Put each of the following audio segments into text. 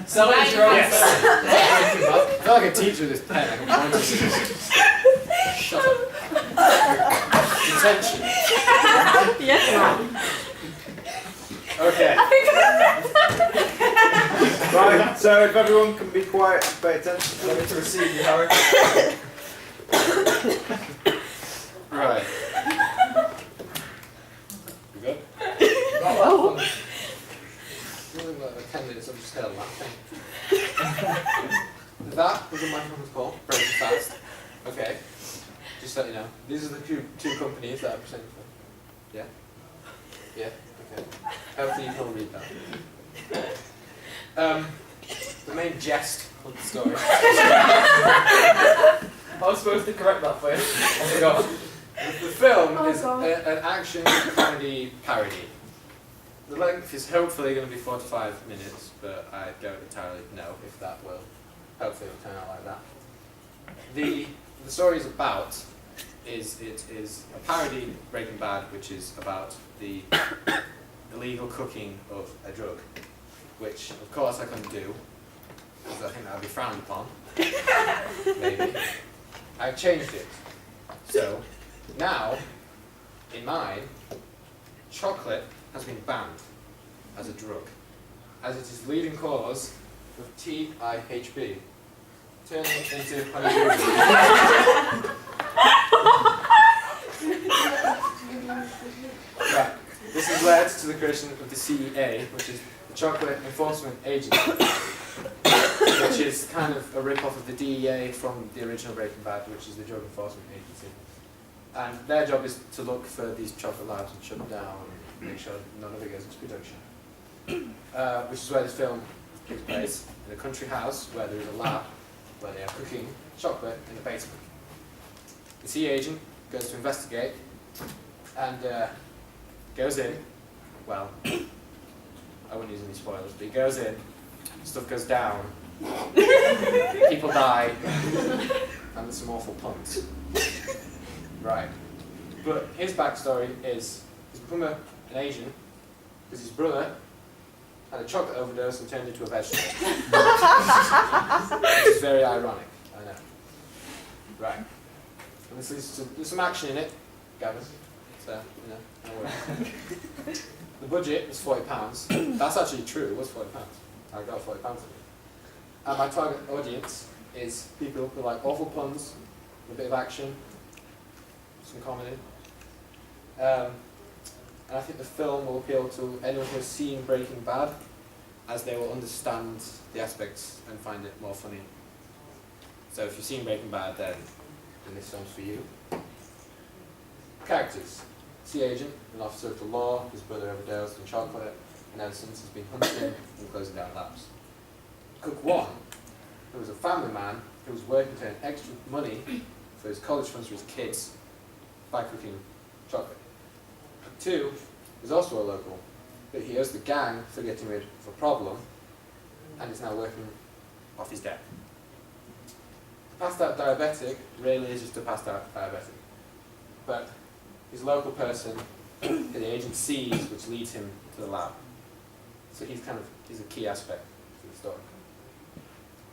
Sell it as your own. Yes. I feel like a teacher with this pen. I can point to it. Shut up. Detention. Yeah. Okay. Right, so if everyone can be quiet and pay attention. Let me to receive you, Harry. Right. You good? Oh. Feeling like the 10 minutes, I'm just kind of laughing. That was a microphone call, very fast. Okay. Just so you know, these are the two companies that I presented for. Yeah? Yeah? Okay. Hopefully you can all read that. The main jest of the story. I was supposed to correct that for you. I forgot. The film Oh, is God. an action comedy parody. The length is hopefully going to be 4 to 5 minutes, but I don't entirely know if that will. Hopefully it'll turn out like that. The story is about it is a parody of Breaking Bad, which is about the illegal cooking of a drug, which of course I couldn't do, because I think that would be frowned upon. Maybe. I've changed it. So now, in mine, chocolate has been banned as a drug, as it is the leading cause of TIHB, turning into honeydew. Right. This has led to the creation of the CEA, which is the Chocolate Enforcement Agency, which is kind of a rip-off of the DEA from the original Breaking Bad, which is the Drug Enforcement Agency. And their job is to look for these chocolate labs and shut them down and make sure none of it goes into production. Which is where this film takes place, in a country house where there is a lab where they are cooking chocolate in the basement. The CE agent goes to investigate and goes in. Well, I wouldn't use any spoilers, but he goes in, stuff goes down, people die, and there's some awful puns. Right. But his backstory is he's become an agent because his brother had a chocolate overdose and turned into a vegetable. Which is very ironic, I know. Right. And this leads to, there's some action in it, Gavin. So, you know, no worries. The budget was £40. That's actually true, it was £40. I got £40 for it. And my target audience is people who like awful puns, a bit of action, some comedy. And I think the film will appeal to anyone who has seen Breaking Bad, as they will understand the aspects and find it more funny. So if you've seen Breaking Bad, then this film's for you. Characters. Sea agent, an officer of the law, his brother overdosed on chocolate, and ever since has been hunting and closing down labs. Cook 1, who was a family man who was working to earn extra money for his college funds for his kids by cooking chocolate. Cook 2 is also a local, but he owes the gang for getting rid of a problem and is now working off his debt. The passed out diabetic really is just a passed out diabetic, but his local person the agent sees, which leads him to the lab. So he's a key aspect to the story.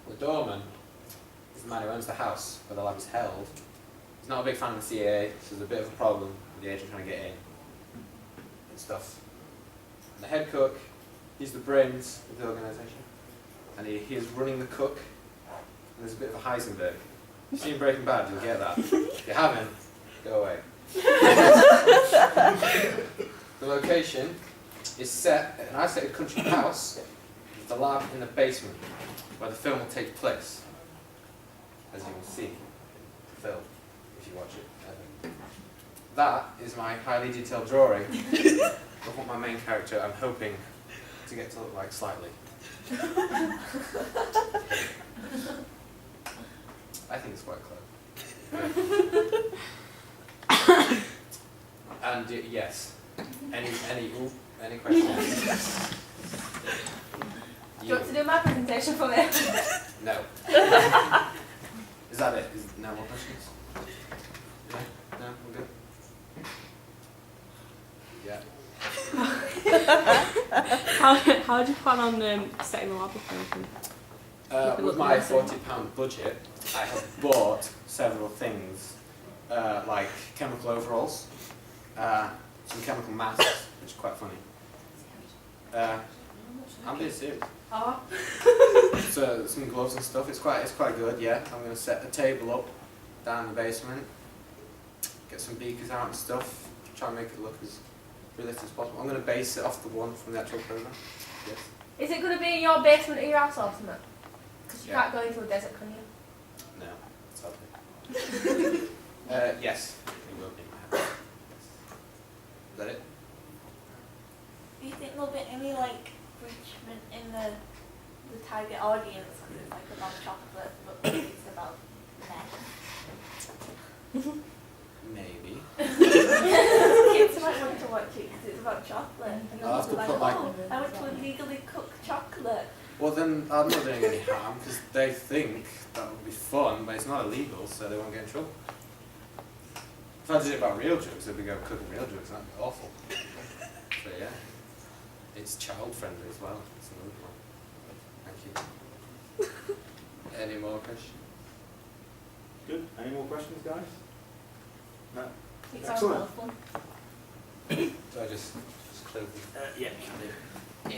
The doorman is the man who owns the house where the lab is held. He's not a big fan of the CAA, so there's a bit of a problem with the agent trying to get in and stuff. And the head cook, he's the brains of the organisation, and he is running the cook. And there's a bit of a Heisenberg. If you've seen Breaking Bad, you'll get that. If you haven't, go away. The location is set at an isolated country house with the lab in the basement, where the film will take place, as you will see the film if you watch it. That is my highly detailed drawing of what my main character I'm hoping to get to look like slightly. I think it's quite clever. And yes, any questions? Do you want to do my presentation for me? No. Is that it? No more questions? Yeah? No? We're good? Yeah. How do you plan on setting the lab up and everything? With my £40 budget, I have bought several things, like chemical overalls, some chemical masks, which is quite funny. I'm being serious. Oh. So some gloves and stuff. It's quite good. Yeah, I'm going to set a table up down in the basement, get some beakers out and stuff, try and make it look as realistic as possible. I'm going to base it off the one from the actual program. Yes. Is it going to be in your basement or your house or something? Because you Yeah. can't go into a desert, can you? No, it's okay. Yes, it will be in my house. Is that it? Do you think there'll be any like enrichment in the target audience because it's like about chocolate but it's about men? Maybe. Kids might want to watch it because it's about chocolate and I'll have they'll to be put, like, like- oh, I want to illegally cook chocolate. Well then, I'm not doing any harm because they think that would be fun, but it's not illegal, so they won't get in trouble. If I did it about real drugs, they'd be going cooking real drugs, and that'd be awful. So yeah, it's child friendly as well. It's another one. Thank you. Any more questions? Good. Any more questions, guys? No. It sounds Excellent. well fun. Do I just close this? Yeah, you can do.